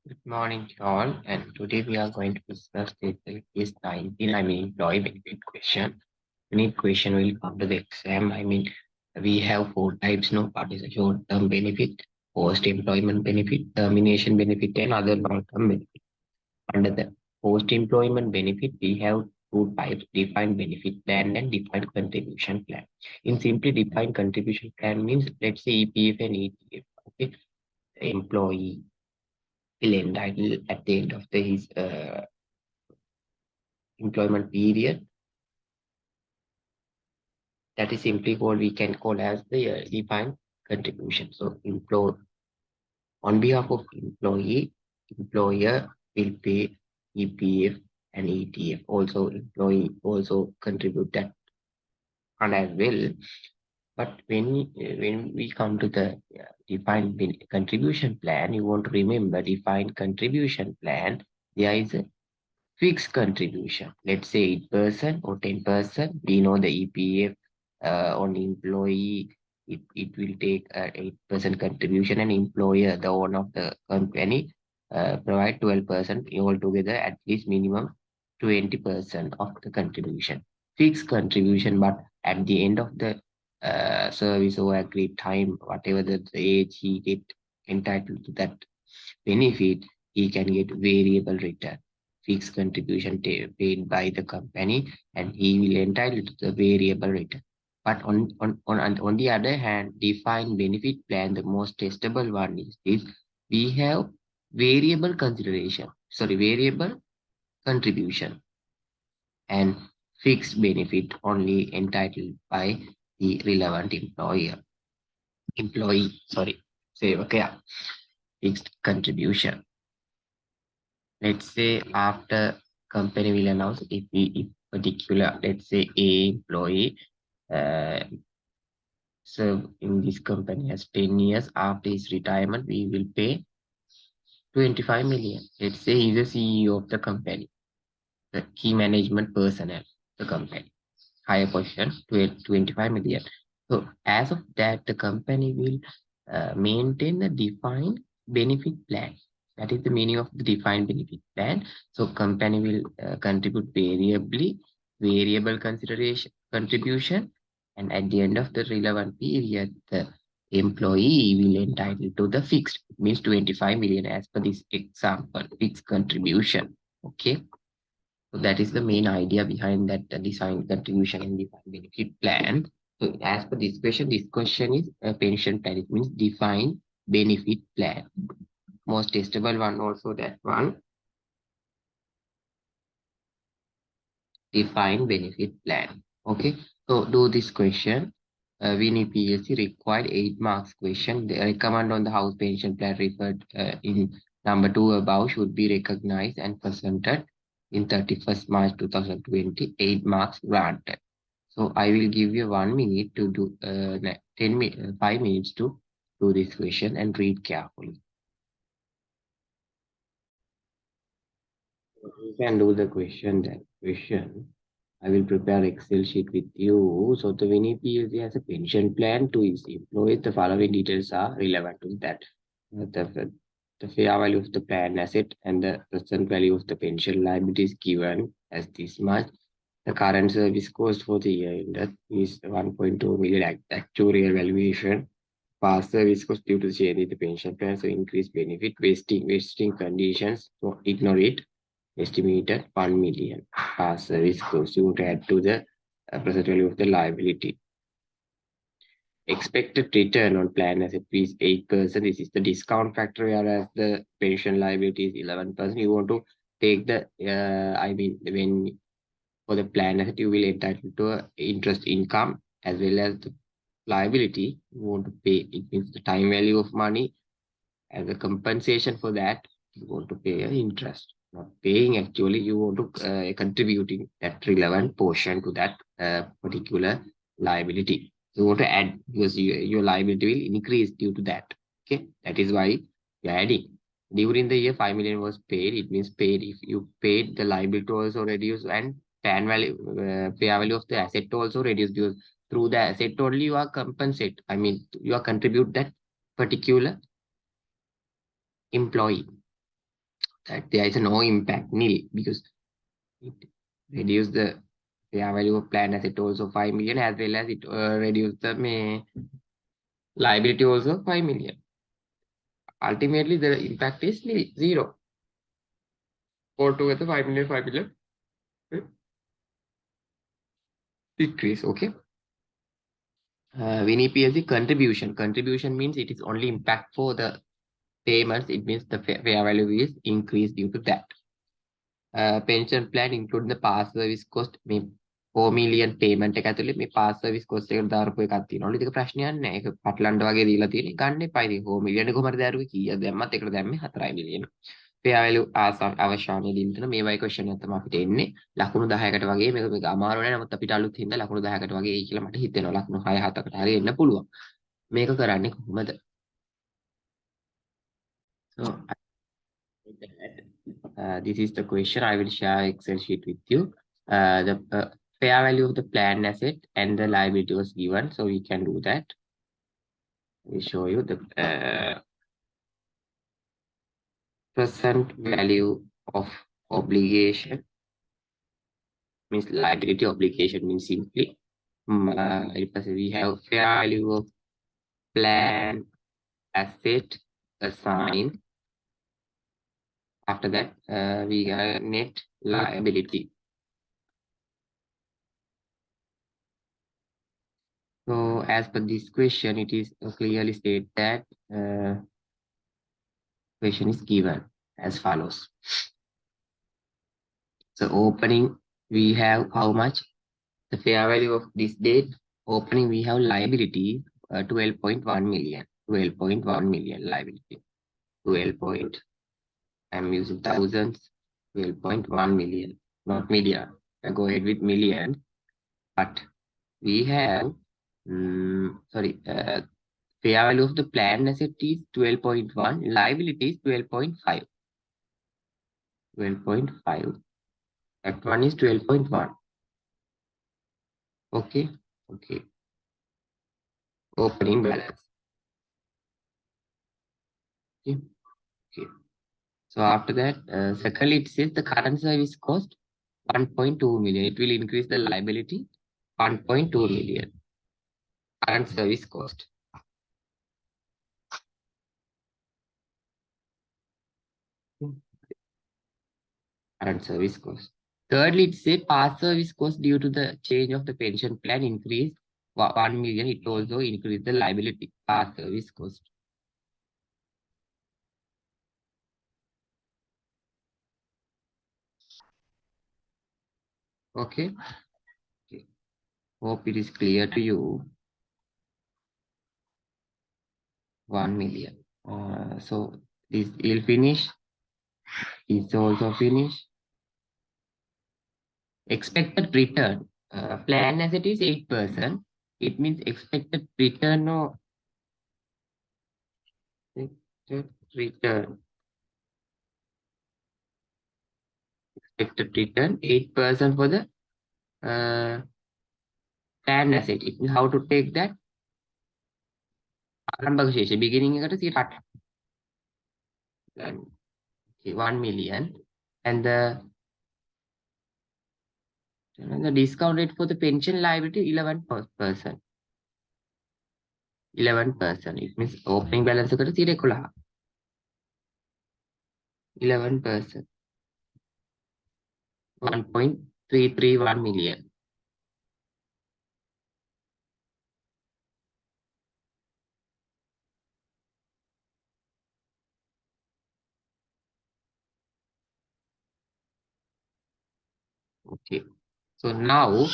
Good morning to all, and today we are going to discuss the LKAS 19, employee benefit question. Any question will come to the exam. We have four types, no, part is a short-term benefit, post-employment benefit, termination benefit, and other long-term benefit. Under the post-employment benefit, we have two types, defined benefit plan and defined contribution plan. In simply defined contribution plan means, let's say EPF and ETF, okay, employee will entitle at the end of his employment period. That is simply what we can call as the defined contribution. So, on behalf of employee, employer will pay EPF and ETF. Also, employee also contribute that fund as well. But when we come to the defined contribution plan, you want to remember defined contribution plan. There is a fixed contribution. Let's say 8% or 10%. We know the EPF on employee, it will take 8% contribution, and employer, the owner of the company, provide 12% altogether, at least minimum 20% of the contribution. Fixed contribution, but at the end of the service or agreed time, whatever the age he get entitled to that benefit, he can get variable return. Fixed contribution paid by the company, and he will entitle to the variable return. But on the other hand, defined benefit plan, the most testable one is this. We have variable consideration, sorry, variable contribution, and fixed benefit only entitled by the relevant employee, sorry, say, okay, fixed contribution. Let's say after company will announce, if particular, let's say a employee uh, serve in this company as 10 years, after his retirement we will pay 25 million. Let's say he's the CEO of the company, the key management personnel, the company, higher position to 25 million. So as of that, the company will maintain a defined benefit plan. That is the meaning of the defined benefit plan. So company will contribute variable consideration contribution, and at the end of the relevant period, the employee will entitle to the fixed, means 25 million as per this example, fixed contribution. Okay. So that is the main idea behind that design contribution and defined benefit plan. So as per this question is a pension plan. It means defined benefit plan. Most testable one also that one, defined benefit plan. Okay. So do this question. Winnie PLC required 8 marks question. The recommend on the house pension plan referred in number 2 above should be recognized and presented in 31st March 2020. 8 marks granted. So I will give you 1 minute to do 5 minutes to do this question and read carefully. You can do the question then. Question. I will prepare Excel sheet with you. So the Winnie PLC has a pension plan to its employees. The following details are relevant to that. The fair value of the plan asset and the present value of the pension liability is given as this much. The current service cost for the year ended is 1.2 million actuarial valuation. Past service cost due to change in the pension plan, so increased benefit, vesting conditions, so ignore it. Estimated 1 million. Past service cost you would add to the present value of the liability. Expected return on plan asset is 8%. This is the discount factor, whereas the pension liability is 11%. You want to take the, when for the plan asset, you will entitle to interest income as well as the liability. You want to pay, it means the time value of money as a compensation for that. You want to pay interest. Not paying, actually, you want to contributing that relevant portion to that particular liability. You want to add because your liability will increase due to that. Okay, that is why you're adding. During the year 5 million was paid, it means paid. If you paid, the liability also reduced, and plan value, fair value of the asset also reduced, because through the asset only you are compensate. You are contribute that particular employee. that there is no impact nil because it reduce the fair value of planned asset also 5 million as well as it reduce the liability also 5 million. Ultimately, the impact is nil, zero. Altogether 5 million decrease. Okay. We need PLC contribution. Contribution means it is only impact for the payments. It means the fair value is increased due to that. Pension plan including the past service cost මේ 4 million payment එක ඇතුලේ මේ past service cost එකට දාරපු එකක් තියෙනවලු. ඒක ප්‍රශ්නයක් නෑ. ඒක පටලන්න වගේ දීලා තියෙන්නේ. ගන්න එපා. ඉතින් 4 million කොහමද දාරුවේ කීයද දැම්මත් ඒකට දැම්මේ 4 million. fair value අවශ්‍යන්නේ දින්තන මේ වගේ question එකක් තමයි අපිට එන්නේ. ලකුණු 10කට වගේ මේක අමාරු නෑ. නමුත් අපිට අලුත් හින්දා ලකුණු 10කට වගේ එයි කියලා මට හිතෙනවා. ලකුණු 6 7කට හරි එන්න පුළුවන්. මේක කරන්නේ කොහොමද? So this is the question. I will share Excel sheet with you. The fair value of the planned asset and the liability was given, so we can do that. We show you the present value of obligation means liability. Obligation means simply we have fair value of planned asset assigned. After that, we have net liability. So as per this question, it is clearly stated that question is given as follows. So opening, we have how much? The fair value of this date. Opening, we have liability 12.1 million. 12.1 million liability. 12 point. I'm using thousands. 12.1 million, not million. I go ahead with million. But we have, fair value of the planned asset is 12.1, liability is 12.5. 12.5. That one is 12.1. Okay. Okay. Opening balance. Okay. Okay. So after that, secondly, it says the current service cost 1.2 million. It will increase the liability 1.2 million. Current service cost. Current service cost. Thirdly, it says past service cost due to the change of the pension plan increase 1 million. It also increase the liability past service cost. Okay. Okay. Hope it is clear to you. 1 million. So this will finish. Is also finished. Expected return. Plan asset is 8%. It means expected return or expected return. Expected return 8% for the plan asset. It means how to take that? Beginning at 1 million. And the discount rate for the pension liability 11%. 11%. It means opening balance 11%. 1.331 million. Okay. So now,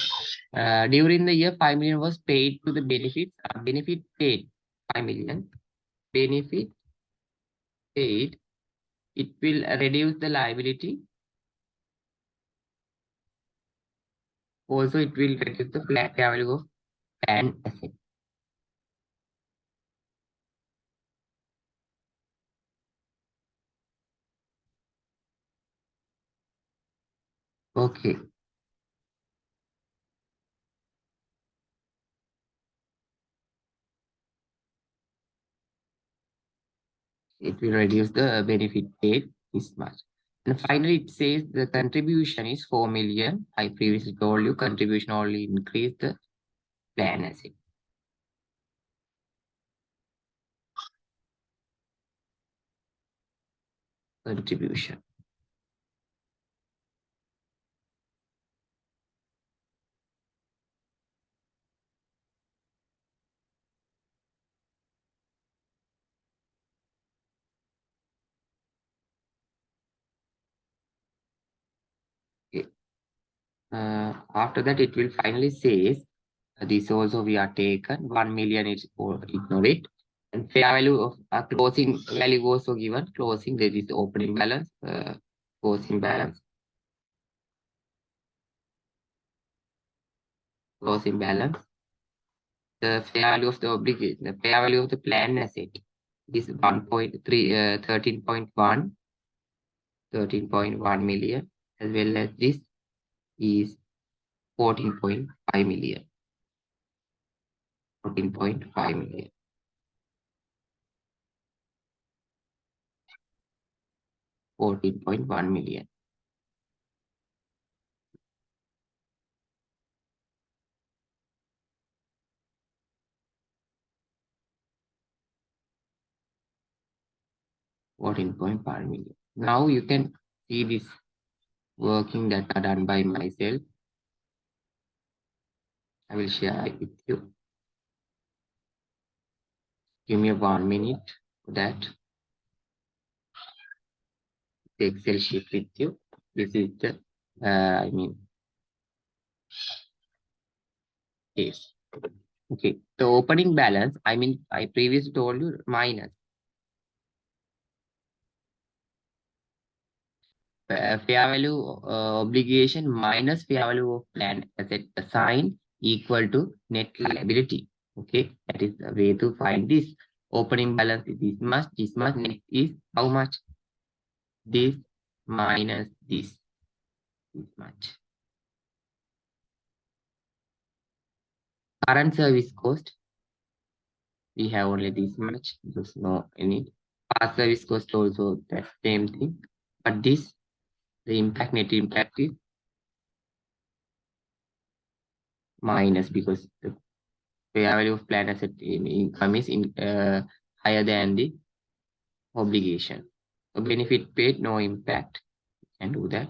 during the year, 5 million was paid to the benefits. Benefit paid 5 million. Benefit paid. It will reduce the liability. Also, it will reduce the flat value of plan asset. Okay. It will reduce the benefit paid this much. And finally, it says the contribution is 4 million. I previously told you contribution only increased the plan asset. Contribution. Okay. After that, it will finally says this also we are taken 1 million. It's ignore it. And fair value of closing value also given. Closing there is opening balance, closing balance, closing balance. The fair value of the obligation, the fair value of the planned asset is 1.3, 13.1, 13.1 million, as well as this is 14.5 million, 14.5 million, 14.1 million. Now you can see this working that are done by myself. I will share it with you. Give me 1 minute for that. The Excel sheet with you. This is the, yes. Okay. The opening balance, I previously told you minus. Fair value obligation minus fair value of planned asset assigned equal to net liability. Okay, that is the way to find this. Opening balance is this much, net is how much? This minus this much. Current service cost, we have only this much, there's no any. Past service cost also that same thing, but this, the impact, net impact is minus because the fair value of planned asset income is higher than the obligation. So benefit paid, no impact. Can do that.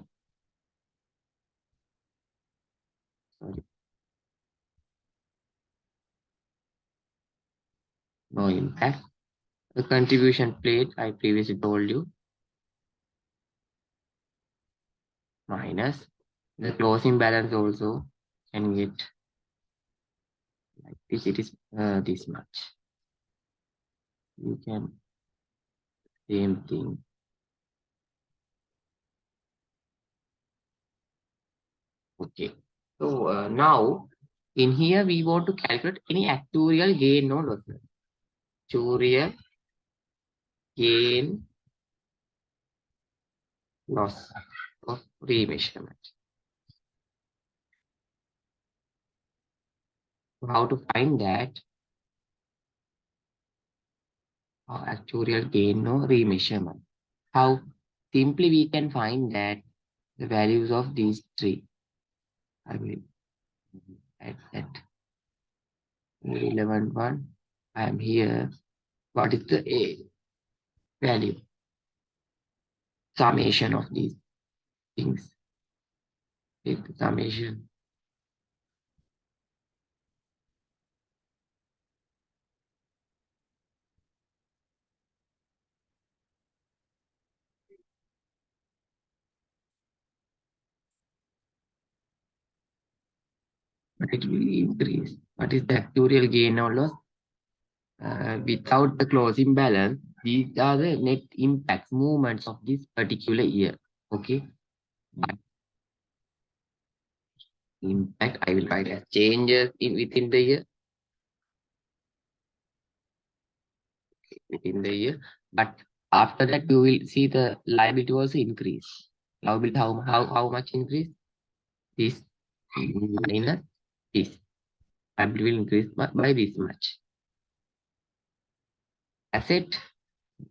Sorry. No impact. The contribution paid, I previously told you, minus. The closing balance also can get like this. It is this much. You can same thing. Okay. So now in here we want to calculate any actuarial gain or loss. Actuarial gain loss of remeasurement. So how to find that? Actuarial gain or remeasurement. How simply we can find that the values of these three. I will add that relevant one. I am here. What is the A value? Summation of these things. Take the summation. But it will increase. What is the actuarial gain or loss? Without the closing balance, these are the net impacts, movements of this particular year. Okay. But impact, I will write as changes within the year. Within the year. But after that, you will see the liability also increase. Liability, how much increase? This minus this. Liability will increase by this much. Asset,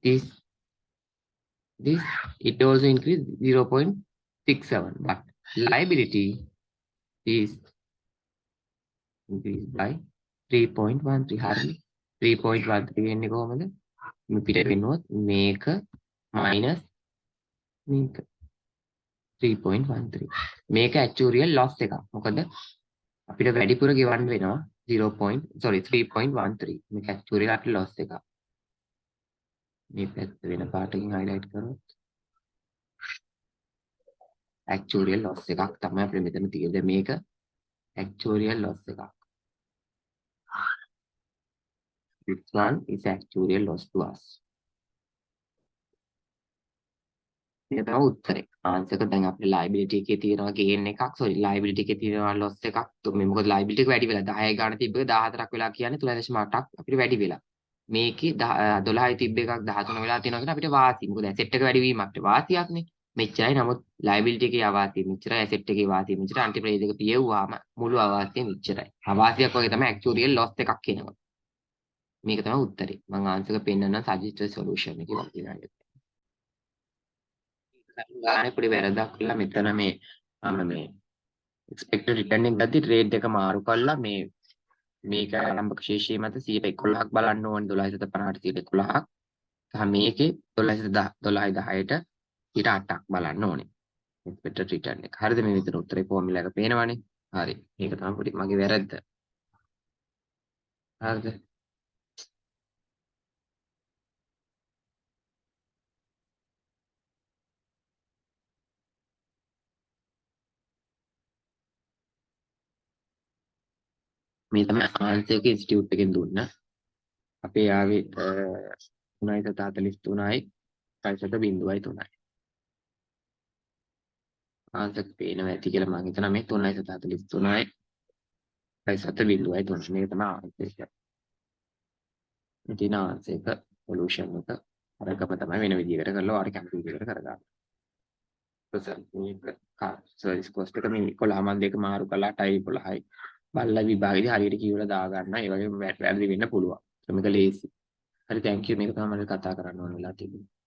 this this it also increased 0.67, but liability is increased by 3.13. හරිනේ 3.13 වෙන්නේ කොහමද? මේ පිට වෙනවොත් මේක minus මේක 3.13. මේක actuarial loss එකක්. මොකද අපිට වැඩිපුර ගෙවන්න වෙනවා 3.13. මේක actuarial loss එකක්. මේ පැත්ත වෙන පාටකින් highlight කරොත් actuarial loss එකක් තමයි අපිට මෙතන තියෙන්නේ. මේක actuarial loss එකක්. This one is actuarial loss to us. මේක තමයි උත්තරේ. ආන්සර් එක දැන් අපේ liability එකේ තියෙනවා gain එකක්. sorry liability එකේ තියෙනවා loss එකක්. මේ මොකද liability එක වැඩි වෙලා 10 ගාන තිබ්බ එක 14ක් වෙලා කියන්නේ 3.8ක් අපිට වැඩි වෙලා. මේකේ 12 තිබ්බ එකක් 13 වෙලා තියෙනවා කියන අපිට වාසි. මොකද asset එක වැඩි වීමක් අපිට වාසියක්නේ. මෙච්චරයි. නමුත් liability එකේ අවාසිය මෙච්චරයි, asset එකේ වාසිය මෙච්චරයි. අන්තිම රේජ් එක පියෙව්වාම මුළු අවාසිය මෙච්චරයි. අවාසියක් වගේ තමයි actuarial loss එකක් කියනවා. මේක තමයි උත්තරේ. මම ආන්සර් එක පෙන්නන්න suggested solution එකේ වගේ නේද. ගානේ පොඩි වැරද්දක් කළා මෙතන මේ expected return එක ගත්තී රේට් එක මාරු කළා මේක ආරම්භක ශේෂ්ඨය මත 111ක් බලන්න ඕනේ 12.50ට 111ක්. සහ මේකේ 12.10ට 8ක් බලන්න ඕනේ. expected return එක. හරිද මේ විතර උත්තරේ ෆෝමියුලා එක පේනවනේ. හරි. මේක තමයි පොඩි මගේ වැරද්ද. හරිද? මේ තමයි ආන්සර් එක ඉන්ස්ටිටියුට් එකෙන් දුන්න. අපේ ආවේ 3.43යි 5.03යි. ආන්සර් පේනවා ඇති කියලා මම හිතනවා මේ 3.43යි 5.03. මේක තමයි ආන්සර් එක. ඉතින් ආන්සර් එක සොලියුෂන් එක අරකම තමයි වෙන විදිහකට කරලා ඔයාලට කැමති විදිහකට කරගන්න. මේක සර්විස් කොස්ට් එක මේ 11 මන් දෙක මාරු කළා ටයි 11යි. බල්ලා විභාගෙදී හරියට කියවලා දා ගන්න. ඒ වගේ වැරදි වෙන්න පුළුවන්. මේක ලේසි. හරි thank you මේක තමයි මම කතා කරන්න ඕන වෙලා තිබුණේ.